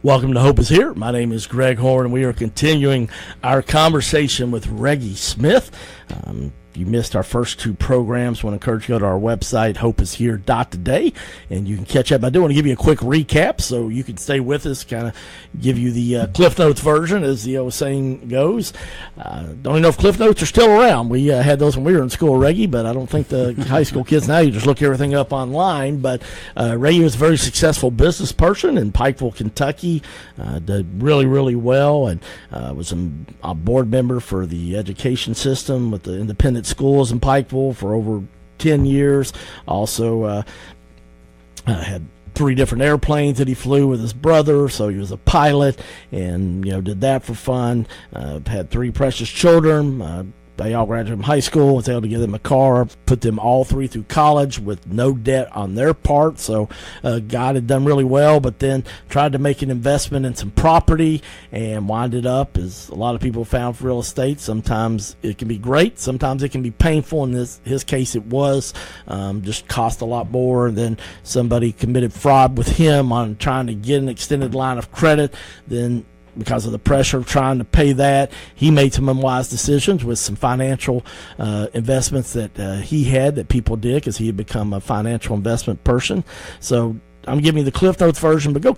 Welcome to Hope is Here. My name is Greg Horn, and we are continuing our conversation with Reggie Smith. If you missed our first two programs, I want to encourage you to go to our website, hopeishere.today, and you can catch up. I do want to give you a quick recap so you can stay with us, kind of give you the Cliff Notes version, as the old saying goes. Don't even know if Cliff Notes are still around. We had those when we were in school, Reggie, but I don't think the high school kids now, you just look everything up online. But Reggie was a very successful business person in Pikeville, Kentucky, did really, really well, and was a board member for the education system with the independent schools in Pikeville for over 10 years. Also had 3 different airplanes that he flew with his brother, so he was a pilot, and did that for fun. Had 3 precious children. They all graduated from high school, was able to give them a car, put them all 3 through college with no debt on their part. So God had done really well, but then tried to make an investment in some property and winded up, as a lot of people found for real estate, sometimes it can be great, sometimes it can be painful. In his case, it was just cost a lot more. And then somebody committed fraud with him on trying to get an extended line of credit. Then because of the pressure of trying to pay that, he made some unwise decisions with some financial investments that he had, that people did, because he had become a financial investment person. So I'm giving you the Cliff Notes version, but go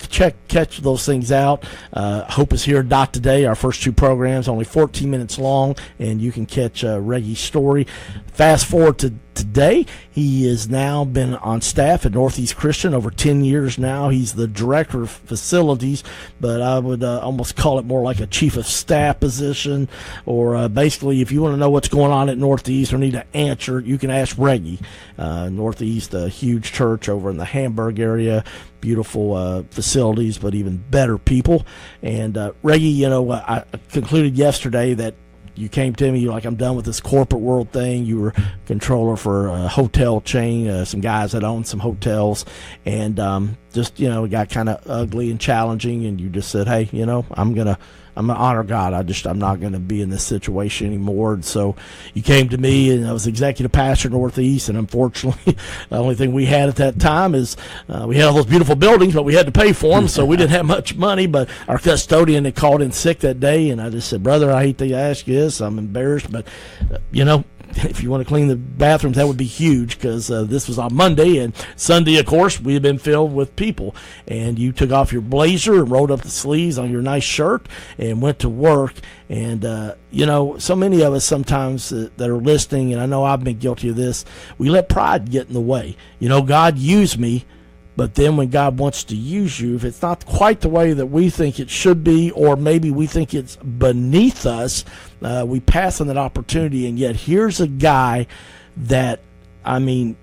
catch those things out. Hope is Here today. Our first 2 programs, only 14 minutes long, and you can catch Reggie's story. Fast forward to today. He has now been on staff at Northeast Christian over 10 years now. He's the director of facilities, but I would almost call it more like a chief of staff position, or basically, if you want to know what's going on at Northeast or need an answer, you can ask Reggie. Northeast, a huge church over in the Hamburg area, beautiful facilities, but even better people. And Reggie, I concluded yesterday that you came to me, you're like, I'm done with this corporate world thing. You were controller for a hotel chain, some guys that owned some hotels, and just, it got kind of ugly and challenging, and you just said, hey, I'm gonna honor God. I'm not gonna be in this situation anymore. And so you came to me, and I was executive pastor Northeast, and unfortunately the only thing we had at that time is we had all those beautiful buildings, but we had to pay for them, so we didn't have much money. But our custodian had called in sick that day, and I just said, brother, I hate to ask you this, I'm embarrassed, but if you want to clean the bathrooms, that would be huge, because this was on Monday, and Sunday, of course, we had been filled with people. And you took off your blazer and rolled up the sleeves on your nice shirt and went to work. And, so many of us sometimes that are listening, and I know I've been guilty of this, we let pride get in the way. God used me. But then when God wants to use you, if it's not quite the way that we think it should be, or maybe we think it's beneath us, we pass on that opportunity. And yet here's a guy that, when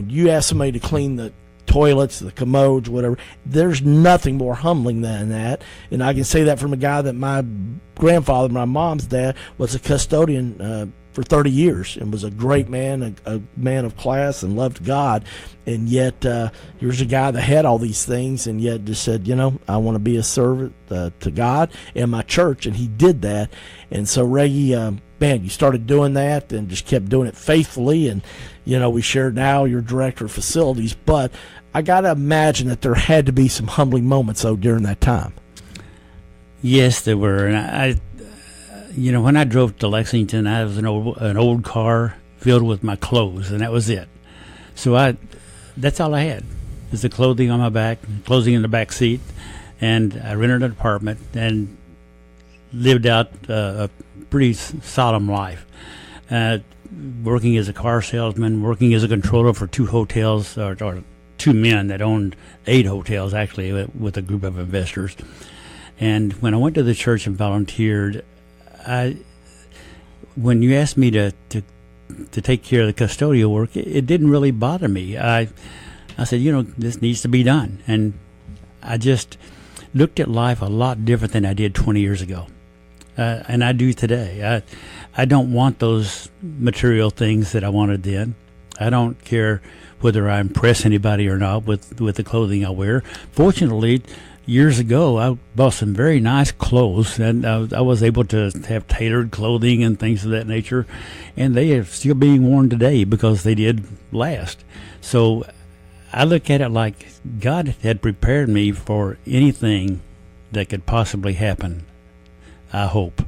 you ask somebody to clean the toilets, the commodes, whatever, there's nothing more humbling than that. And I can say that from a guy that my grandfather, my mom's dad, was a custodian for 30 years and was a great man, a man of class, and loved God. And yet here's a guy that had all these things, and yet just said, I want to be a servant to God and my church. And he did that. And so Reggie, you started doing that and just kept doing it faithfully. And we shared now you're director of facilities, but I got to imagine that there had to be some humbling moments though during that time. Yes, there were. And I when I drove to Lexington, I was an old car filled with my clothes, and that was it. So that's all I had, is the clothing on my back, clothing in the back seat, and I rented an apartment and lived out a pretty solemn life, working as a car salesman, working as a controller for 2 hotels, or 2 men that owned 8 hotels, actually, with a group of investors. And when I went to the church and volunteered, when you asked me to take care of the custodial work, it didn't really bother me. I said, this needs to be done. And I just looked at life a lot different than I did 20 years ago. And I do today. I don't want those material things that I wanted then. I don't care whether I impress anybody or not with the clothing I wear. Fortunately, years ago, I bought some very nice clothes, and I was able to have tailored clothing and things of that nature, and they are still being worn today because they did last. So I look at it like God had prepared me for anything that could possibly happen. I hope.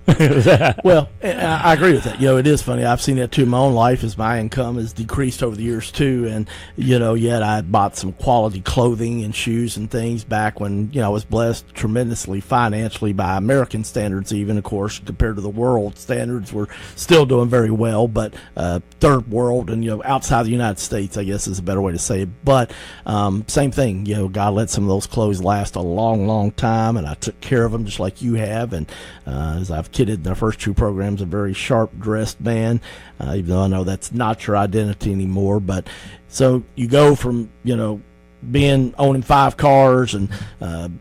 Well, I agree with that. It is funny. I've seen that too in my own life as my income has decreased over the years too. And, yet I bought some quality clothing and shoes and things back when, I was blessed tremendously financially by American standards, even, of course, compared to the world standards. We're still doing very well, but third world and, outside the United States, I guess is a better way to say it. But same thing, God let some of those clothes last a long, long time, and I took care of them just like you have. And as I've kidded in our first two programs, a very sharp-dressed man, even though I know that's not your identity anymore. But so you go from, owning 5 cars and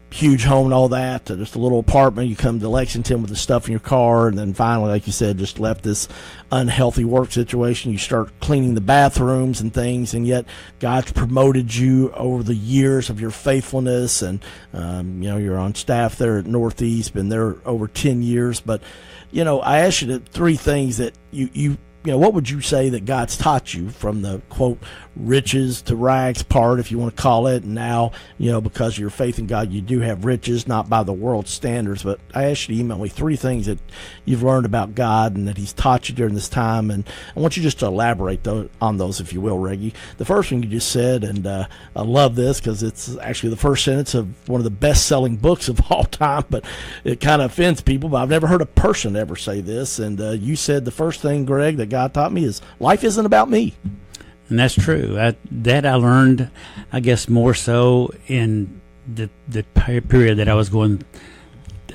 huge home and all that to just a little apartment. You come to Lexington with the stuff in your car, and then finally, like you said, just left this unhealthy work situation. You start cleaning the bathrooms and things, and yet God's promoted you over the years of your faithfulness, and you're on staff there at Northeast, been there over 10 years. But I asked you 3 things that you what would you say that God's taught you from the, quote, riches to rags part, if you want to call it? And now, because of your faith in God, you do have riches, not by the world's standards. But I asked you to email me 3 things that you've learned about God and that He's taught you during this time. And I want you just to elaborate on those, if you will, Reggie. The first thing you just said, and I love this because it's actually the first sentence of one of the best-selling books of all time, but it kind of offends people. But I've never heard a person ever say this. And you said the first thing, Greg, that God taught me is life isn't about me. And that's true. That I learned, I guess, more so in the period that I was going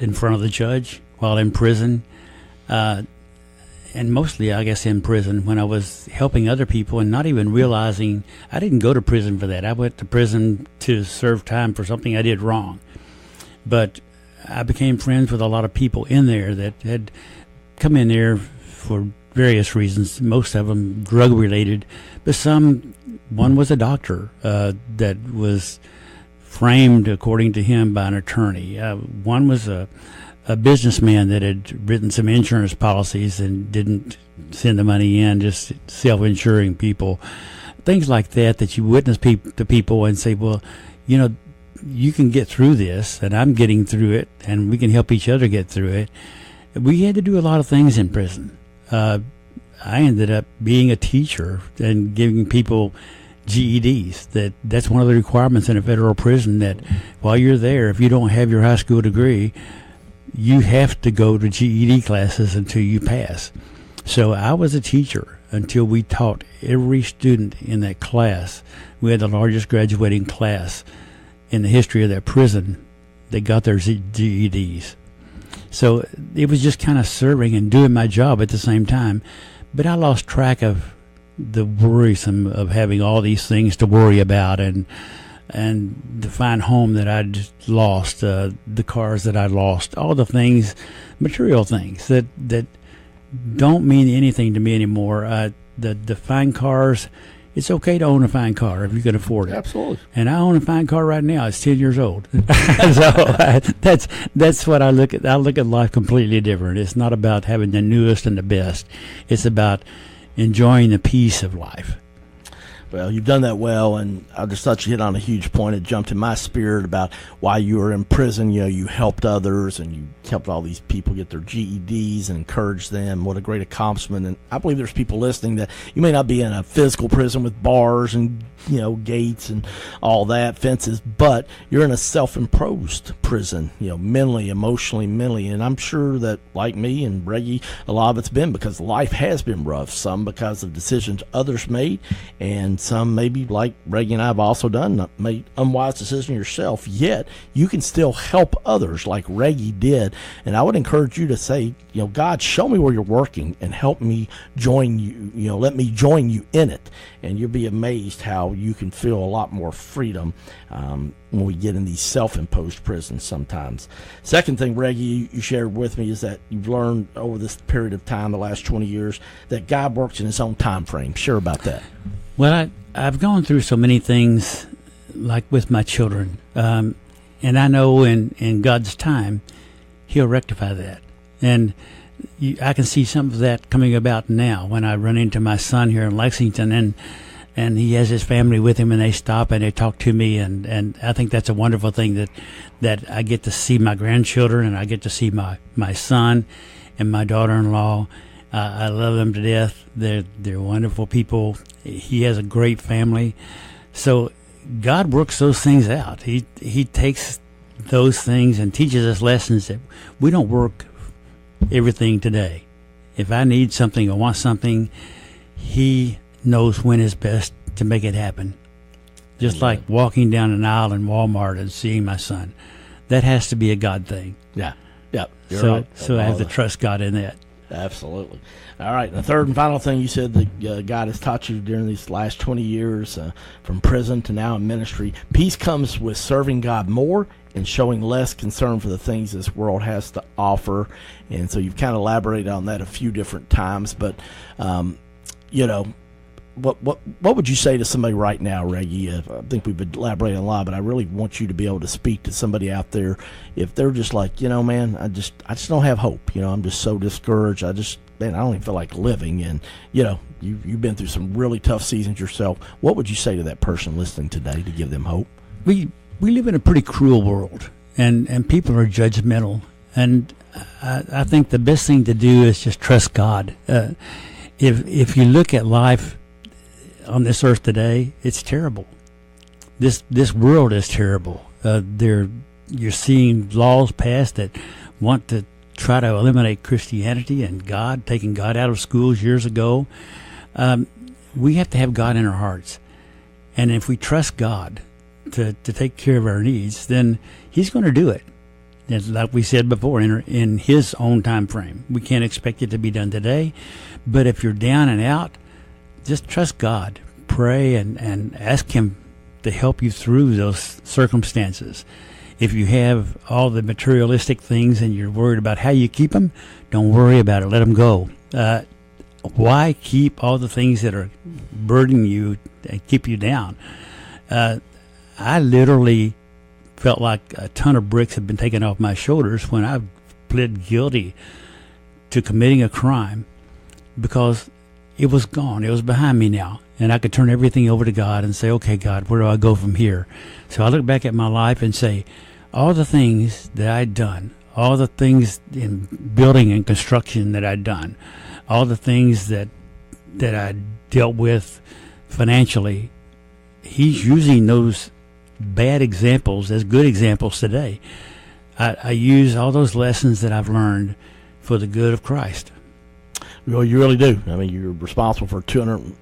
in front of the judge while in prison. And mostly, I guess, in prison when I was helping other people and not even realizing I didn't go to prison for that. I went to prison to serve time for something I did wrong. But I became friends with a lot of people in there that had come in there for various reasons, most of them drug related, but one was a doctor that was framed according to him by an attorney. One was a businessman that had written some insurance policies and didn't send the money in, just self-insuring people. Things like that you witness to people and say, well, you can get through this, and I'm getting through it, and we can help each other get through it. We had to do a lot of things in prison. I ended up being a teacher and giving people GEDs. That's one of the requirements in a federal prison, that while you're there, if you don't have your high school degree, you have to go to GED classes until you pass. So I was a teacher until we taught every student in that class. We had the largest graduating class in the history of that prison that got their GEDs. So it was just kind of serving and doing my job at the same time. But I lost track of the worrisome of having all these things to worry about, and the fine home that I'd lost, the cars that I lost, all the things, material things that don't mean anything to me anymore. The fine cars, it's okay to own a fine car if you can afford it. Absolutely. And I own a fine car right now. It's 10 years old. So that's what I look at. I look at life completely different. It's not about having the newest and the best. It's about enjoying the peace of life. Well, you've done that well, and I just thought you hit on a huge point. It jumped in my spirit about why you were in prison. You helped others, and you helped all these people get their GEDs and encouraged them. What a great accomplishment. And I believe there's people listening that you may not be in a physical prison with bars and, gates and all that, fences, but you're in a self-imposed prison, mentally, emotionally. And I'm sure that, like me and Reggie, a lot of it's been because life has been rough, some because of decisions others made, and some maybe like Reggie and I have also done, made unwise decisions yourself, yet you can still help others like Reggie did. And I would encourage you to say, God, show me where you're working and help me join you, let me join you in it. And you'll be amazed how you can feel a lot more freedom when we get in these self-imposed prisons sometimes. Second thing, Reggie, you shared with me is that you've learned over this period of time, the last 20 years, that God works in His own time frame. Share about that. Well, I've gone through so many things, like with my children, and I know in God's time, He'll rectify that. And I can see some of that coming about now when I run into my son here in Lexington, and he has his family with him, and they stop and they talk to me, and I think that's a wonderful thing that I get to see my grandchildren, and I get to see my son and my daughter-in-law. I love them to death. They're wonderful people. He has a great family. So God works those things out. He takes those things and teaches us lessons that we don't work everything today. If I need something or want something, he knows when is best to make it happen. Just like walking down an aisle in Walmart and seeing my son. That has to be a God thing. Yeah. You're So, right. so I have to trust God in that. Absolutely. All right. And the third and final thing you said that God has taught you during these last 20 years, from prison to now in ministry, peace comes with serving God more and showing less concern for the things this world has to offer. And so you've kind of elaborated on that a few different times. But, what would you say to somebody right now, Reggie? I think we've elaborated a lot, but I really want you to be able to speak to somebody out there if they're just like, man, I just don't have hope. I'm just so discouraged. I don't even feel like living. And you've been through some really tough seasons yourself. What would you say to that person listening today to give them hope? We live in a pretty cruel world, and people are judgmental. And I think the best thing to do is just trust God. If you look at life on this earth today, it's terrible. This world is terrible. You're seeing laws passed that want to try to eliminate Christianity and God, taking God out of schools years ago. We have to have God in our hearts. And if we trust God to take care of our needs, then he's going to do it. And like we said before, in his own time frame. We can't expect it to be done today. But if you're down and out, just trust God. Pray and ask him to help you through those circumstances. If you have all the materialistic things and you're worried about how you keep them, don't worry about it. Let them go. Why keep all the things that are burdening you and keep you down? I literally felt like a ton of bricks had been taken off my shoulders when I pled guilty to committing a crime, because it was gone. It was behind me now. And I could turn everything over to God and say, okay, God, where do I go from here? So I look back at my life and say, all the things that I'd done, all the things in building and construction that I'd done, all the things that I dealt with financially, he's using those bad examples as good examples today. I use all those lessons that I've learned for the good of Christ. Well, you really do. I mean, you're responsible for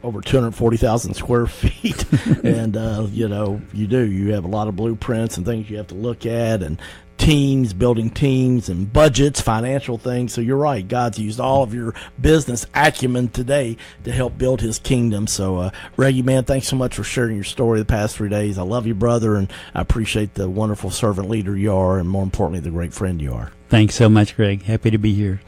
over 240,000 square feet, and you do. You have a lot of blueprints and things you have to look at, and building teams and budgets, financial things. So you're right. God's used all of your business acumen today to help build his kingdom. So, Reggie, man, thanks so much for sharing your story the past 3 days. I love you, brother, and I appreciate the wonderful servant leader you are, and more importantly, the great friend you are. Thanks so much, Greg. Happy to be here.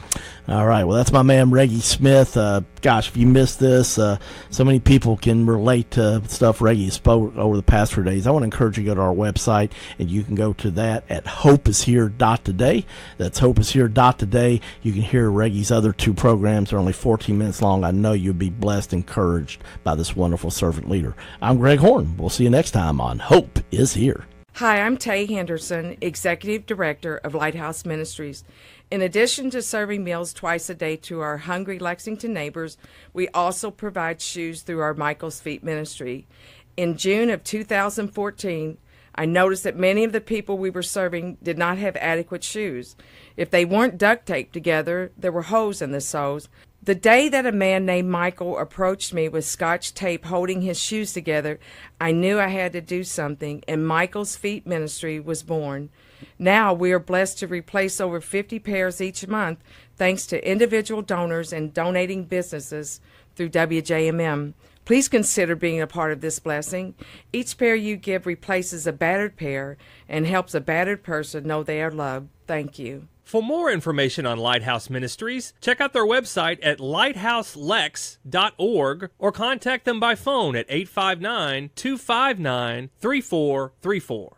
All right. Well, that's my man, Reggie Smith. Gosh, if you missed this, so many people can relate to stuff Reggie spoke over the past 3 days. I want to encourage you to go to our website, and you can go to that at hopeishere.today. That's hopeishere.today. You can hear Reggie's other two programs. They're only 14 minutes long. I know you'll be blessed, encouraged by this wonderful servant leader. I'm Greg Horn. We'll see you next time on Hope is Here. Hi, I'm Tay Henderson, Executive Director of Lighthouse Ministries. In addition to serving meals twice a day to our hungry Lexington neighbors, we also provide shoes through our Michael's Feet ministry. In June of 2014, I noticed that many of the people we were serving did not have adequate shoes. If they weren't duct taped together, there were holes in the soles. The day that a man named Michael approached me with Scotch tape holding his shoes together, I knew I had to do something, and Michael's Feet Ministry was born. Now we are blessed to replace over 50 pairs each month thanks to individual donors and donating businesses through WJMM. Please consider being a part of this blessing. Each pair you give replaces a battered pair and helps a battered person know they are loved. Thank you. For more information on Lighthouse Ministries, check out their website at lighthouselex.org or contact them by phone at 859-259-3434.